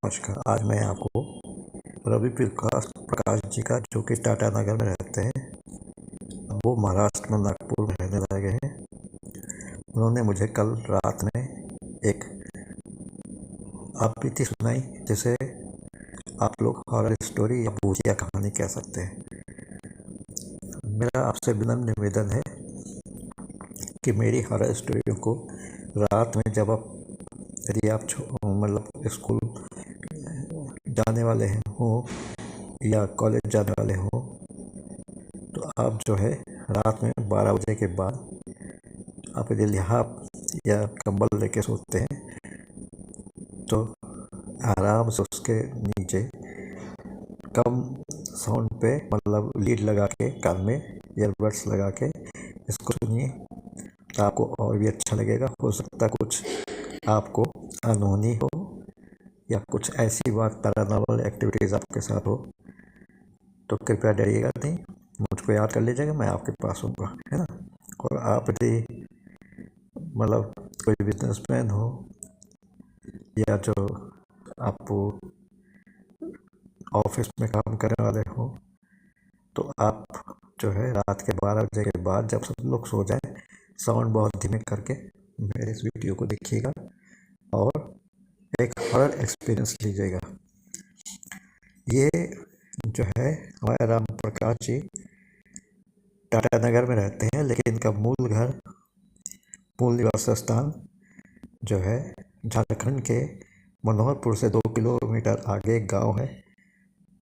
नमस्कार। आज मैं आपको रवि प्रकाश प्रकाश जी का, जो कि टाटा नगर में रहते हैं, वो महाराष्ट्र में नागपुर में रहने लगे हैं। उन्होंने मुझे कल रात में एक आपबीती सुनाई, जिसे आप लोग हॉरर स्टोरी या भूतिया कहानी कह सकते हैं। मेरा आपसे विनम्र निवेदन है कि मेरी हॉरर स्टोरियों को रात में जब आप यदि आप मतलब स्कूल जाने वाले हो या कॉलेज जाने वाले हो, तो आप जो है रात में 12 बजे के बाद आप यदि लिहाफ या कंबल लेके सोते हैं तो आराम से उसके नीचे कम साउंड पे, मतलब लीड लगा के, कान में ईयरबड्स लगा के इसको सुनिए, तो आपको और भी अच्छा लगेगा। हो सकता कुछ आपको अनहोनी हो या कुछ ऐसी बात, पैरानॉर्मल एक्टिविटीज़ आपके साथ हो, तो कृपया डरिएगा नहीं, मुझको याद कर लीजिएगा, मैं आपके पास हूँगा, है ना। और आप यदि मतलब कोई बिजनेसमैन हो या जो आप ऑफिस में काम करने वाले हो, तो आप जो है रात के 12 बजे के बाद जब सब लोग सो जाए, साउंड बहुत धीमे करके मेरे इस वीडियो को देखिएगा और एक हॉरर एक्सपीरियंस लीजिएगा। ये जो है हमारे राम प्रकाश जी टाटा नगर में रहते हैं, लेकिन इनका मूल निवास स्थान जो है झारखंड के मनोहरपुर से 2 किलोमीटर आगे एक गांव है,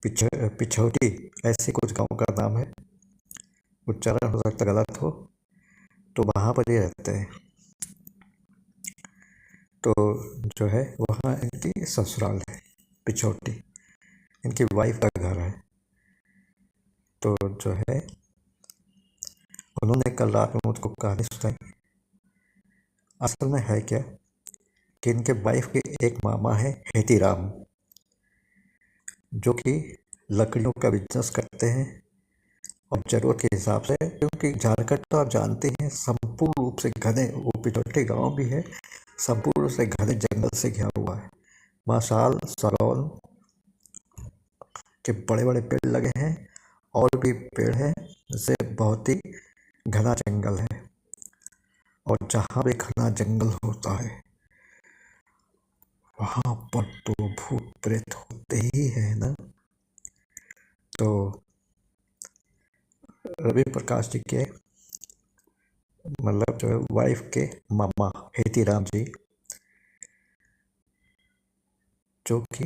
पिछौटी, ऐसे कुछ गांव का नाम है, उच्चारण हो सकता गलत हो, तो वहाँ पर ही रहते हैं। तो जो है वहाँ इनकी ससुराल है, पिछौटी, इनकी वाइफ का घर है। तो जो है उन्होंने कल रात में मुझको कहानी सुनाई। असल में है क्या कि इनके वाइफ के एक मामा है हेतीराम, जो कि लकड़ियों का बिजनेस करते हैं और ज़रूरत के हिसाब से, क्योंकि झारखंड तो आप जानते हैं संपूर्ण रूप से घने, वो पिछोटे गांव भी है, संपूर्ण से घने जंगल से घिरा हुआ है। वहाँ साल, सागौन के बड़े बड़े पेड़ लगे हैं और भी पेड़ हैं, जिससे बहुत ही घना जंगल है। और जहाँ भी घना जंगल होता है वहाँ पर तो भूत प्रेत होते ही है ना। तो रवि प्रकाश जी के मतलब जो है वाइफ के मामा हेतीराम जी, जो कि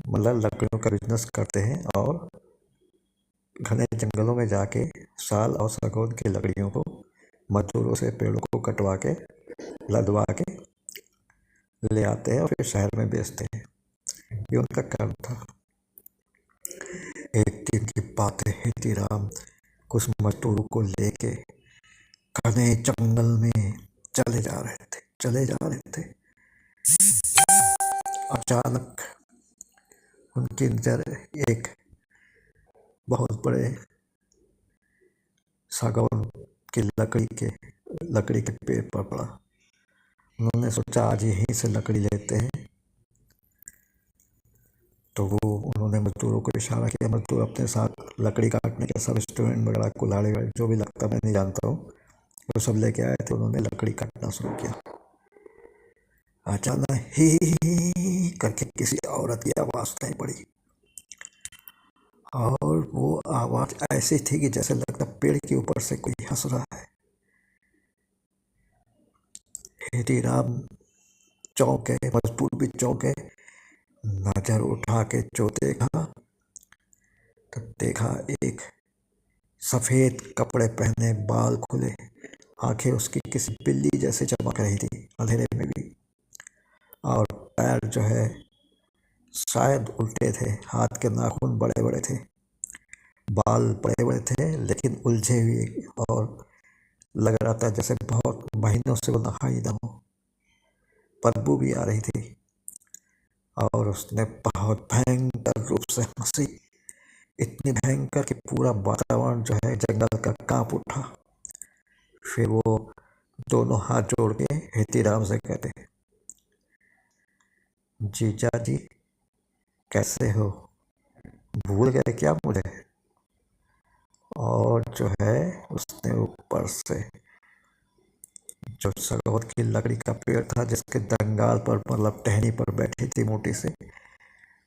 मतलब लकड़ियों का बिजनेस करते हैं और घने जंगलों में जाके साल और सागौन की लकड़ियों को मजदूरों से पेड़ों को कटवा के, लदवा के ले आते हैं और फिर शहर में बेचते हैं। ये उनका काम था। एक दिन की बात है, हेतीराम कुछ मजदूरों को लेके घने जंगल में चले जा रहे थे। अचानक उनकी नजर एक बहुत बड़े सागौन की लकड़ी के पेड़ पर पड़ा। उन्होंने सोचा आज यहीं से लकड़ी लेते हैं। तो वो उन्होंने मजदूरों को इशारा किया, मजदूर अपने साथ लकड़ी काटने के सब इंस्ट्रूमेंट वगैरह, कुल्हाड़ी वगैरह जो भी लगता मैं नहीं जानता हूँ, वो सब लेके आए थे। उन्होंने लकड़ी काटना शुरू किया। अचानक ही करके किसी औरत की आवाज सुनाई पड़ी, और वो आवाज ऐसी थी कि जैसे लगता पेड़ के ऊपर से कोई हंस रहा है। हेतीराम चौंके, मजदूर भी चौंके, नजर उठा के जो देखा, तो देखा एक सफेद कपड़े पहने, बाल खुले, आंखें उसकी किसी बिल्ली जैसे चमक रही थी अंधेरे में भी, और पैर जो है शायद उल्टे थे, हाथ के नाखून बड़े बड़े थे, बाल बड़े बड़े थे लेकिन उलझे हुए, और लग रहा था जैसे बहुत महीनों से वो नहाई ना हो। बदबू भी आ रही थी और उसने बहुत भयंकर रूप से हंसी, इतनी भयंकर कि पूरा वातावरण जो है जंगल का कांप उठा। फिर वो दोनों हाथ जोड़ के हेतीराम से कहते, जीजा जी कैसे हो, भूल गए क्या मुझे? और जो है उसने ऊपर से जो सरोवर की लकड़ी का पेड़ था जिसके दंगाल पर मतलब टहनी पर बैठी थी मोटी से,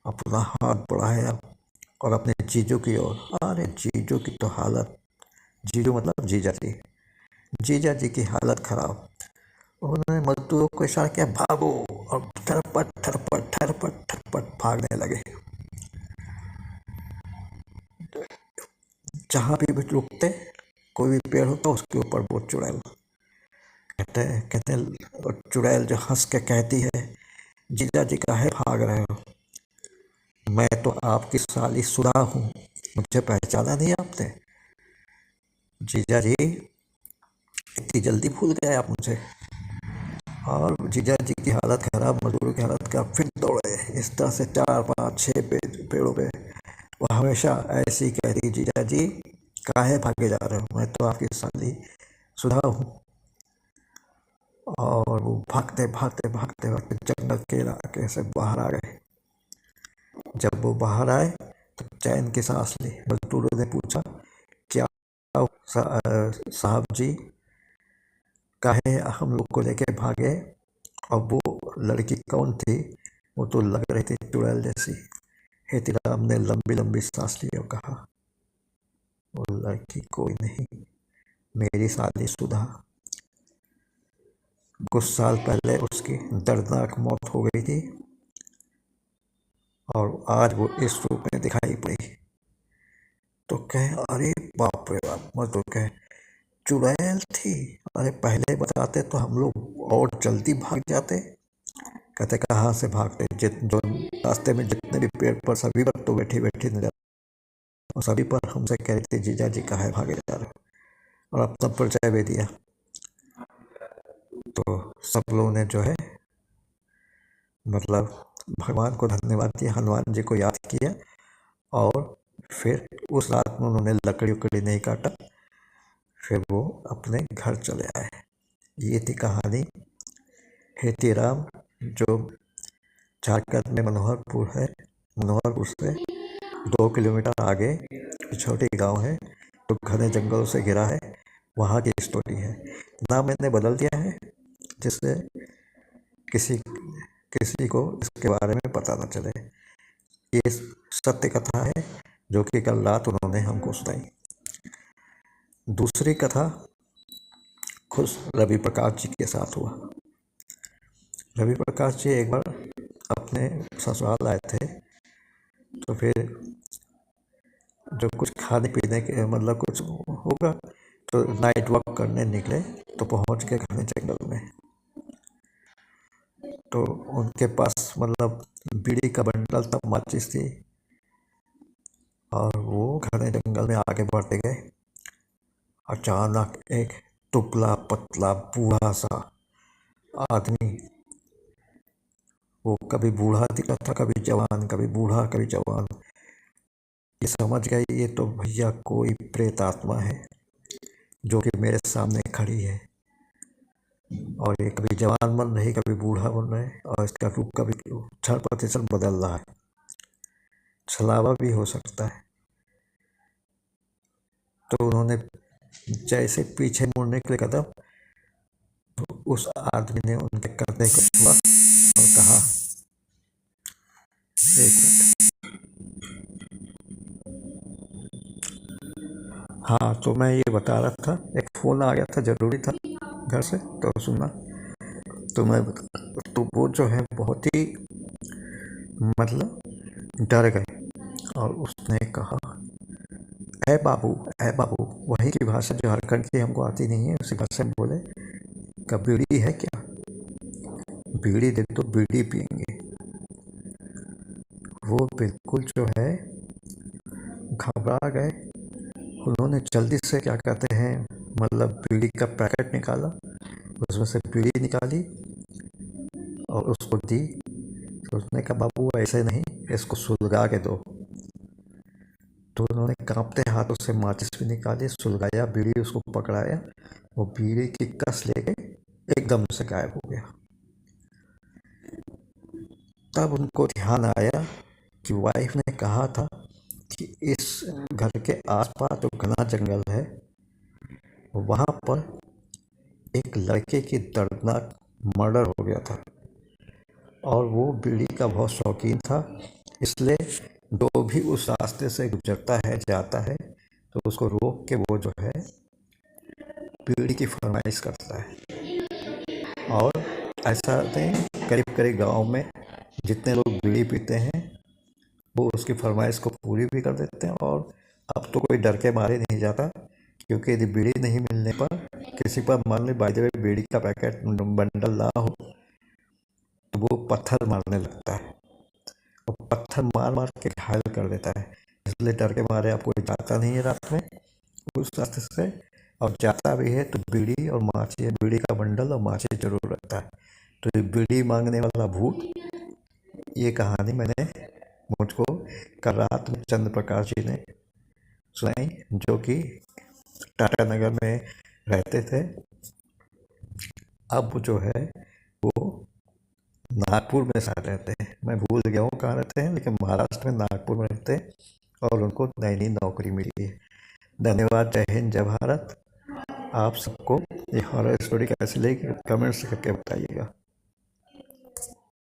अपना हाथ बढ़ाया और अपने जीजू की ओर। अरे जीजू की तो हालत, जीजू मतलब जीजा जी, जीजा जी की हालत खराब। उन्होंने मजदूरों को इशारा किया, भागो, और ठरपट ठरपट ठरपट ठरपट भागने लगे। जहाँ भी रुकते, कोई भी पेड़ होता उसके ऊपर वो चुड़ैल। कहते और चुड़ैल जो हंस के कहती है, जीजा जी काहे भाग रहे हो, मैं तो आपकी साली सुधा हूँ, मुझे पहचाना नहीं आपने? जीजा जी इतनी जल्दी भूल गए आप मुझे? और जीजा जी की हालत खराब, मजदूरों की हालत खराब, फिर दौड़े इस तरह से 4 5 6 पेड़ों पे। वो हमेशा ऐसे ही कहती, जीजा जी काहे भागे जा रहे हो, मैं तो आपकी साली सुधा हूँ। और वो भागते भागते भागते भागते जंगल के इलाके से बाहर आ गए। जब वो बाहर आए तो चैन की सांस ली। मजदूरों ने पूछा, क्या साहब जी काहे हम लोग को लेके भागे? और वो लड़की कौन थी? वो तो लग रही थी चुड़ैल जैसी। हेतीराम ने लंबी लंबी सांस ली और कहा, वो लड़की कोई नहीं, मेरी साली सुधा। कुछ साल पहले उसकी दर्दनाक मौत हो गई थी और आज वो इस रूप में दिखाई पड़ी। तो कहे, अरे बाप रे बाप। मैं तो कहे, चुड़ैल थी? अरे पहले बताते तो हम लोग और जल्दी भाग जाते। कहते, कहाँ से भागते, जो रास्ते में जितने भी पेड़ पर सभी पर तो बैठी बैठी नजर, और सभी पर हमसे कह रहे थे, जीजा जी काहे भागे जा रहे हो, और अपना परिचय भी दिया। तो सब लोगों ने जो है मतलब भगवान को धन्यवाद दिया, हनुमान जी को याद किया, और फिर उस रात में उन्होंने लकड़ी उकड़ी नहीं काटा, फिर वो अपने घर चले आए। ये थी कहानी हेतीराम, जो झारखंड में मनोहरपुर है। मनोहरपुर से 2 किलोमीटर आगे छोटी गांव है जो घने जंगलों से घिरा है, वहाँ की स्टोरी है। नाम मैंने बदल दिया है जिससे किसी किसी को इसके बारे में पता न चले। ये सत्य कथा है जो कि कल रात उन्होंने हमको सुनाई। दूसरी कथा खुद रवि प्रकाश जी के साथ हुआ। रवि प्रकाश जी एक बार अपने ससुराल आए थे, तो फिर जो कुछ खाने पीने के मतलब कुछ होगा, तो नाइट वॉक करने निकले, तो पहुंच गए घने जंगल में। तो उनके पास मतलब बीड़ी का बंडल तब माचिस थी, और वो घने जंगल में आगे बढ़ते गए। अचानक एक दुबला पतला बूढ़ा सा आदमी, वो कभी बूढ़ा दिखा था, कभी जवान, कभी बूढ़ा कभी जवान। ये समझ गए ये तो भैया कोई प्रेत आत्मा है जो कि मेरे सामने खड़ी है, और ये कभी जवान बन रही, कभी बूढ़ा बन रहा है, और इसका रूप कभी क्षण प्रतिक्षण बदल रहा है, छलावा भी हो सकता है। तो उन्होंने जैसे पीछे मुड़ने के लिए कदम, तो उस आदमी ने उनके कंधे को छुआ और कहा, एक मिनट। हाँ, तो मैं ये बता रहा था, एक फ़ोन आ गया था, ज़रूरी था घर से, तो सुनना। तो मैं तो वो जो है बहुत ही मतलब डर गए, और उसने कहा, ऐ बाबू, ऐ बाबू। वही की भाषा जो झारखंड की हमको आती नहीं है, उसी भाषा में बोले, का बीड़ी है क्या, बीड़ी दे तो बीड़ी पियेंगे। वो बिल्कुल जो है घबरा गए। उन्होंने जल्दी से क्या कहते हैं मतलब बीड़ी का पैकेट निकाला, उसमें से बीड़ी निकाली और उसको दी। तो उसने कहा, बाबू ऐसे नहीं, इसको सुलगा के दो। तो उन्होंने कांपते हाथों से माचिस भी निकाली, सुलगाया, बीड़ी उसको पकड़ाया, वो बीड़ी की कस लेके एकदम से गायब हो गया। तब उनको ध्यान आया कि वाइफ ने कहा था कि इस घर के आसपास जो घना जंगल है वहाँ पर एक लड़के की दर्दनाक मर्डर हो गया था और वो बीड़ी का बहुत शौकीन था। इसलिए जो भी उस रास्ते से गुजरता है जाता है तो उसको रोक के वो जो है बीड़ी की फरमाइश करता है। और ऐसा नहीं, करीब करीब गांव में जितने लोग बीड़ी पीते हैं वो उसकी फरमाइश को पूरी भी कर देते हैं। और अब तो कोई डर के मारे नहीं जाता, क्योंकि यदि बीड़ी नहीं मिलने पर किसी पर मान ली बाय द वे बीड़ी का पैकेट बंडल ना हो तो वो पत्थर मारने लगता है और पत्थर मार मार के घायल कर देता है। इसलिए डर के मारे अब कोई जाता नहीं है रात में उस रास्ते से, और जाता भी है तो बीड़ी और माची, बीड़ी का बंडल और माची जरूर रहता है। तो ये बीड़ी मांगने वाला भूत, ये कहानी मैंने मुझको कल रात में चंद्र प्रकाश जी ने सुनाई, जो कि टाटा नगर में रहते थे। अब जो है वो नागपुर में शायद रहते हैं, मैं भूल गया हूँ कहाँ रहते हैं, लेकिन महाराष्ट्र में नागपुर में रहते हैं और उनको नई नई नौकरी मिली है। धन्यवाद। जय हिंद, जय भारत। आप सबको ये हॉरर स्टोरी कैसी लगी कमेंट्स करके बताइएगा।